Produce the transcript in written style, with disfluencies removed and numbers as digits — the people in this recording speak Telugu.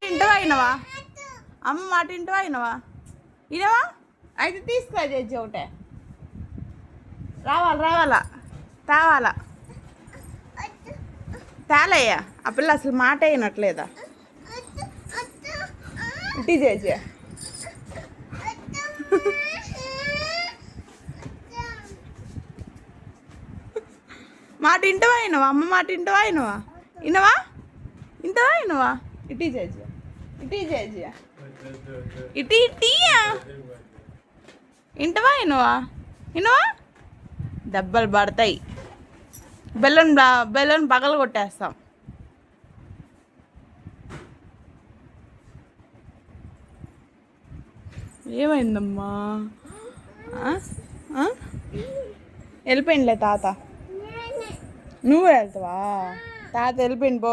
ఇంటో అయినవా అమ్మ మాట ఇంటో అయినవా ఇనవా అయితే తీసుకో చేసి ఒకటే రావాలా తేలయ్యా ఆ పిల్ల అసలు మాట అయినట్లేదా ఇటీ చేసి మాట ఇంటవా అయినవా అమ్మ మాట ఇంటవా అయినవా ఇంటవా ఇటీ చేసి ఇటీయా ఇంటవా ఇనవా దెబ్బలు పడతాయి బెల్లం పగలు కొట్టేస్తాం ఏమైందమ్మా వెళ్ళిపోయిందిలే తాత నువ్వు వెళ్తావా తాత వెళ్ళిపోయింది పో